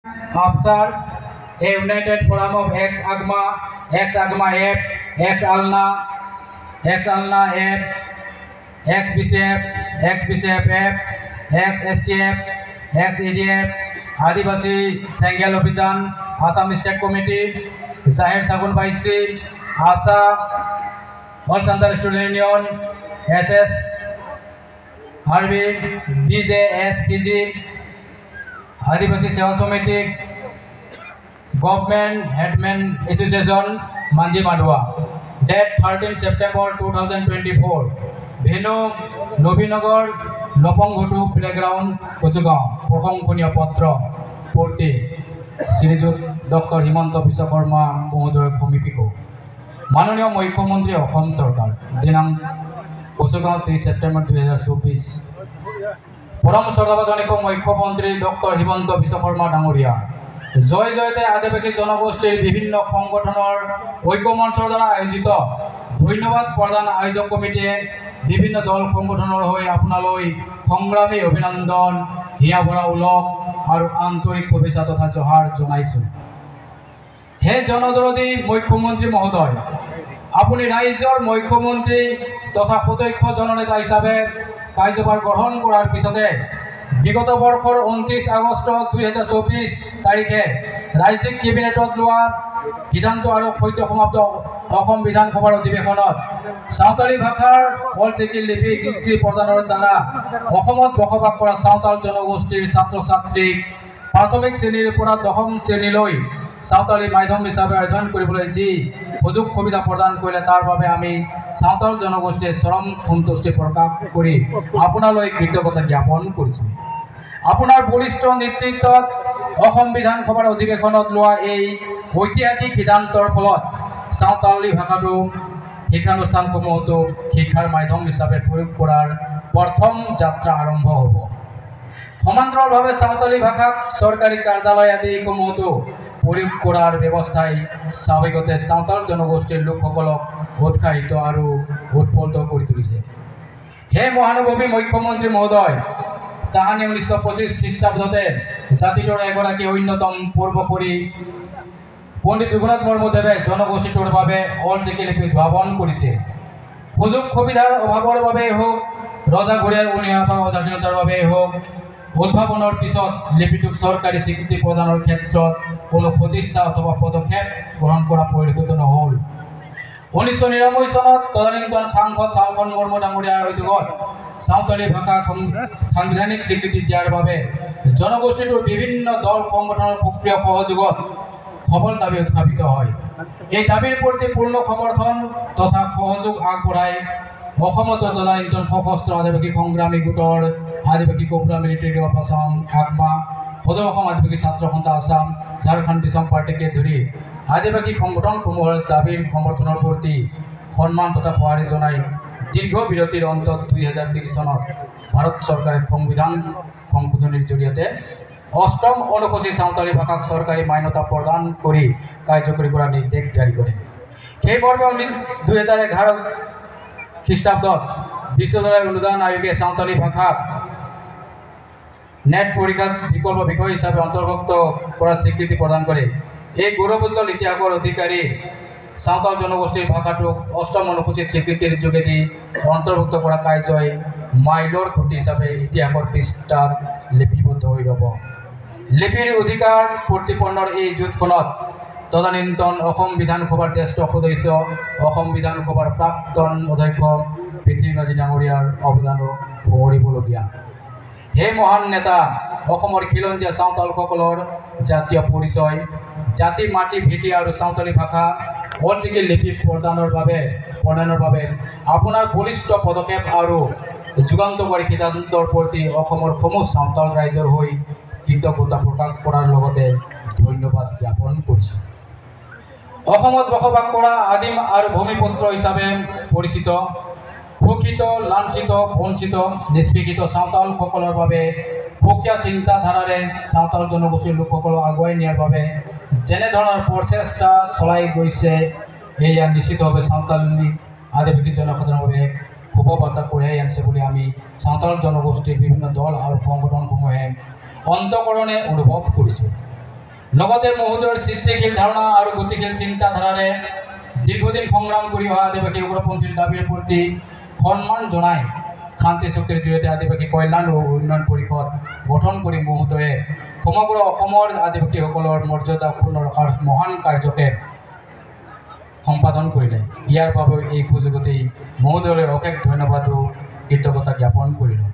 After a united forum of ex-AGMA F, ex-ALNA F, ex-BCF F, ex-STF, ex-EDF, Adivasi Sangel Abhijan, Assam State Committee, Zahir Sagun Baisi, ASA, All Central Student Union, SS, RB, BJSPG, Adivasi Seva Samiti, Government Headman Association, Manji Madua. Date 13 September 2024. Venue Nobinagar, Loponghutu Playground, Kochugao, Pohong Punya Patra, Porti, Srijut Dr. Himanta Biswa Sarma, Mohodoy Komipiko. Manoniya Mukhyamantri Assam Sarkar, Dinang Kochugao 3 September 2024. Poram Sarkabadhaniko Mukhyamantri Dr. Himanta Biswa Sarma Dangoria. জয় জয়তে আদিবাসী জনগোষ্ঠীর বিভিন্ন সংগঠনের ঐক্যমঞ্চৰ দ্বাৰা আয়োজিত ধন্যবাদ প্ৰদান আয়োজক কমিটিয়ে বিভিন্ন দল সংগঠনৰ হৈ আপোনালৈ সংগ্ৰামী অভিনন্দন হিয়া ভৰা উলক আৰু আন্তৰিক শুভেচ্ছা তথা জহাৰ জনাইছো। হে জনদৰদী মুখ্যমন্ত্ৰী মহোদয়, আপুনি ৰাজ্যৰ মুখ্যমন্ত্ৰী তথা প্ৰত্যক্ষ জননেতা হিচাপে কাৰ্যভাৰ গ্ৰহণ কৰাৰ পিছতে বিগত বৰ্ষৰ 29 আগষ্ট 2024 তাৰিখে ৰাজ্যিক কেবিনেটত লোৱা সিদ্ধান্ত আৰু সৈতে সমাপ্ত অসম বিধানসভাৰ অধিৱেশনত সাঁওতালী ভাষাৰ অলচিকি লিপি স্বীকৃতি প্ৰদানৰ দ্বাৰা অসমত বসবাস কৰা সাঁওতাল জনগোষ্ঠীৰ ছাত্ৰ ছাত্ৰীক প্ৰাথমিক শ্ৰেণীৰ পৰা দশম শ্ৰেণীলৈ সাঁওতালী মাধ্যম হিচাপে অধ্যয়ন কৰিবলৈ যি সুযোগ সুবিধা প্ৰদান কৰিলে তাৰ বাবে আমি সাঁওতাল জনগোষ্ঠীৰ চৰম সন্তুষ্টি প্ৰকাশ কৰি আপোনালৈ কৃতজ্ঞতা জ্ঞাপন কৰিছোঁ। আপোনাৰ বলিষ্ঠ নেতৃত্বত অসম বিধানসভাৰ অধিৱেশনত লোৱা এই ঐতিহাসিক সিদ্ধান্তৰ ফলত সাঁওতালী ভাষাটো শিক্ষানুষ্ঠানসমূহতো শিক্ষাৰ মাধ্যম হিচাপে প্ৰয়োগ কৰাৰ প্ৰথম যাত্ৰা আৰম্ভ হ'ব। সমান্তৰালভাৱে সাঁওতালী ভাষাক চৰকাৰী কাৰ্যালয় আদিসমূহতো প্ৰয়োগ কৰাৰ ব্যৱস্থাই স্বাভাৱিকতে সাঁওতাল জনগোষ্ঠীৰ লোকসকলক উৎসাহিত আৰু উৎফুল্লিত কৰি তুলিছে। হে মহানুভৱী মুখ্যমন্ত্ৰী মহোদয়, তাহানি 1925 খ্ৰীষ্টাব্দতে জাতিটোৰ এগৰাকী অন্যতম পূৰ্বপুৰী পণ্ডিত ৰঘুনাথ মুৰ্মুদেৱে জনগোষ্ঠীটোৰ বাবে অলচিকি লিপি উদ্ভাৱন কৰিছে। সুযোগ সুবিধাৰ অভাৱৰ বাবেই হওক, ৰজা ঘূৰিয়াৰ উনিয়াফা অধীনতাৰ বাবেই হওক, উদ্ভাৱনৰ পিছত লিপিটোক চৰকাৰী স্বীকৃতি প্ৰদানৰ ক্ষেত্ৰত কোনো সদিচ্ছা অথবা পদক্ষেপ গ্ৰহণ কৰা পৰিলক্ষিত নহ'ল। 1999 চনত তদানীন্তন সাংসদ চালখন মুৰ্মু ডাঙৰীয়াৰ উদ্যোগত সাঁওতালী ভাষাক সাংবিধানিক স্বীকৃতি দিয়াৰ বাবে জনগোষ্ঠীটোৰ বিভিন্ন দল সংগঠনৰ সক্ৰিয় সহযোগত সবল দাবী উত্থাপিত হয়। এই দাবীৰ প্ৰতি পূৰ্ণ সমৰ্থন তথা সহযোগ আগবঢ়াই অসমত তদানীন্তন সশস্ত্ৰ আদিবাসী সংগ্ৰামী গোটৰ আদিবাসী cobra military of Assam AGMA, সদৌ অসম আদিবাসী ছাত্ৰ সন্থা আসাম, ঝাৰখণ্ড দিশম পাৰ্টিকে ধৰি আদিবাসী সংগঠনসমূহৰ দাবীৰ সমৰ্থনৰ প্ৰতি সন্মান তথা সঁহাৰি জনাই দীৰ্ঘ বিৰতিৰ অন্তত 2003 চনত ভাৰত চৰকাৰে সংবিধান সংশোধনীৰ জৰিয়তে অষ্টম অনুসূচীত সাঁওতালী ভাষাক চৰকাৰী মান্যতা প্ৰদান কৰি কাৰ্যকৰী কৰাৰ নিৰ্দেশ জাৰি কৰে। সেই মৰ্মে 2011 খ্ৰীষ্টাব্দত বিশ্ববিদ্যালয় অনুদান আয়োগে সাঁওতালী ভাষাক নেট পৰীক্ষাত বিকল্প বিষয় হিচাপে অন্তৰ্ভুক্ত কৰাৰ স্বীকৃতি প্ৰদান কৰে। এই গৌৰৱোজ্জ্বল ইতিহাসৰ অধিকাৰী সাঁওতাল জনগোষ্ঠীৰ ভাষাটোক অষ্টম অনুসূচীত স্বীকৃতিৰ যোগেদি অন্তৰ্ভুক্ত কৰা কাৰ্যই মাইলৰ খুঁটি হিচাপে ইতিহাসৰ পৃষ্ঠাত লিপিবদ্ধ হৈ ৰ'ব। লিপিৰ অধিকাৰ প্ৰতিপন্নৰ এই যুঁজখনত তদানীন্তন অসম বিধানসভাৰ জ্যেষ্ঠ সদস্য, অসম বিধানসভাৰ প্ৰাক্তন অধ্যক্ষ পৃথ্বীৰাজ ডাঙৰীয়াৰ অৱদানো সুঁৱৰিবলগীয়া। হে মহান নেতা, অসমৰ খিলঞ্জীয়া সাঁওতালসকলৰ জাতীয় পৰিচয়, জাতি মাটি ভেটি আৰু সাঁওতালী ভাষা অলচিকি লিপি প্ৰদানৰ বাবে আপোনাৰ বলিষ্ঠ পদক্ষেপ আৰু যুগান্তকাৰী সিদ্ধান্তৰ প্ৰতি অসমৰ সমূহ সাঁওতাল ৰাইজৰ হৈ কৃতজ্ঞতা প্ৰকাশ কৰাৰ লগতে ধন্যবাদ জ্ঞাপন কৰিছোঁ। অসমত বসবাস কৰা আদিম আৰু ভূমিপুত্ৰ হিচাপে পৰিচিত, শোষিত, লাঞ্ছিত, বঞ্চিত, নিষ্পেষিত সাঁওতালসকলৰ বাবে সুকীয়া চিন্তাধাৰাৰে সাঁওতাল জনগোষ্ঠীৰ লোকসকলক আগুৱাই নিয়াৰ বাবে যেনেধৰণৰ প্ৰচেষ্টা চলাই গৈছে, এয়া নিশ্চিতভাৱে সাঁওতালী আদিবাসী জনসাধাৰণৰ বাবে শুভ বাৰ্তা কঢ়িয়াই আনিছে বুলি আমি সাঁওতাল জনগোষ্ঠীৰ বিভিন্ন দল আৰু সংগঠনসমূহে অন্তঃকৰণে অনুভৱ কৰিছোঁ। লগতে মহোদয়ৰ সৃষ্টিশীল ধাৰণা আৰু গতিশীল চিন্তাধাৰাৰে দীৰ্ঘদিন সংগ্ৰাম কৰি অহা আদিবাসী উগ্ৰপন্থীৰ দাবীৰ প্ৰতি সন্মান জনাই শান্তি চুক্তিৰ জৰিয়তে আদিবাসী কল্যাণ আৰু উন্নয়ন পৰিষদ গঠন কৰি মহোদয়ে সমগ্ৰ অসমৰ আদিবাসীসকলৰ মৰ্যাদা অক্ষুণ্ণ ৰখাৰ মহান কাৰ্যকে সম্পাদন কৰিলে। ইয়াৰ বাবে এই সুযোগতেই মহোদয়লৈ অশেষ ধন্যবাদ আৰু কৃতজ্ঞতা জ্ঞাপন কৰিলোঁ।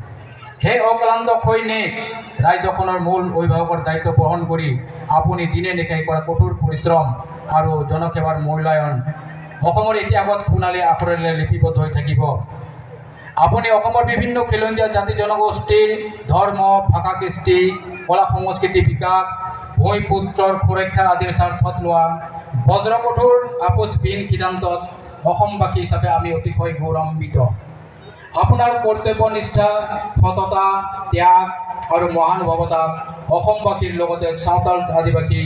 সেই অক্লান্ত সৈনিক ৰাজ্যখনৰ মূল অভিভাৱকৰ দায়িত্ব গ্ৰহণ কৰি আপুনি দিনে নিশাই কৰা কঠোৰ পৰিশ্ৰম আৰু জনসেৱাৰ মূল্যায়ন অসমৰ ইতিহাসত সোণালী আখৰেৰে লিপিবদ্ধ হৈ থাকিব। আপুনি অসমৰ বিভিন্ন খিলঞ্জীয়া জাতি জনগোষ্ঠীৰ ধৰ্ম, ভাষা, কৃষ্টি, কলা সংস্কৃতি বিকাশ, ভূমিপুত্ৰৰ সুৰক্ষা আদিৰ স্বাৰ্থত লোৱা বজ্ৰকঠোৰ আপোচবিহীন সিদ্ধান্তত অসমবাসী হিচাপে আমি অতিশয় গৌৰৱান্বিত। আপোনাৰ কৰ্তব্যনিষ্ঠা, সততা, ত্যাগ আৰু মহানুভৱতাক অসমবাসীৰ লগতে চাওতাল আদিবাসী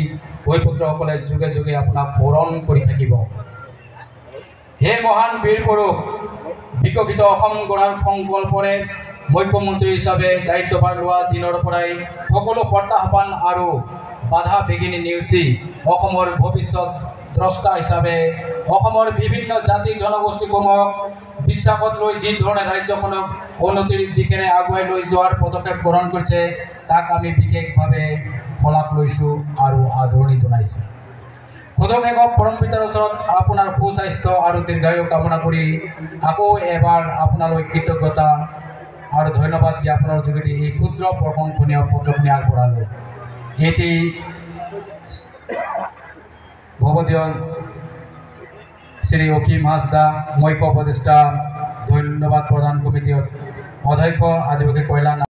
ভূমিপুত্ৰসকলে যুগে যুগে আপোনাক বৰণ কৰি থাকিব। হে মহান বীৰ পুৰুষ, বিকশিত অসম গঢ়াৰ সংকল্পৰে মুখ্যমন্ত্ৰী হিচাপে দায়িত্বভাৰ লোৱা দিনৰ পৰাই সকলো প্ৰত্যাহ্বান আৰু বাধা বিঘিনি নেওচি অসমৰ ভৱিষ্যত দ্ৰষ্টা হিচাপে অসমৰ বিভিন্ন জাতি জনগোষ্ঠীসমূহক বিশ্বাসত লৈ যি ধৰণে ৰাজ্যখনক উন্নতিৰ দিশেৰে আগুৱাই লৈ যোৱাৰ পদক্ষেপ গ্ৰহণ কৰিছে তাক আমি বিশেষভাৱে শলাগ লৈছোঁ আৰু আদৰণি জনাইছোঁ। সদৌ পৰম পিতাৰ ওচৰত আপোনাৰ সুস্বাস্থ্য আৰু দীৰ্ঘায়ু কামনা কৰি আকৌ এবাৰ আপোনালৈ কৃতজ্ঞতা আৰু ধন্যবাদ জ্ঞাপনৰ যোগেদি এই ক্ষুদ্ৰ প্ৰশংসনীয় পত্ৰখিনি আগবঢ়ালোঁ। এটি ভৱদীয় শ্ৰী অসীম হাঁসদা, মুখ্য উপদেষ্টা, ধন্যবাদ প্ৰদান কমিটিৰ অধ্যক্ষ, আদিবাসী কল্যাণ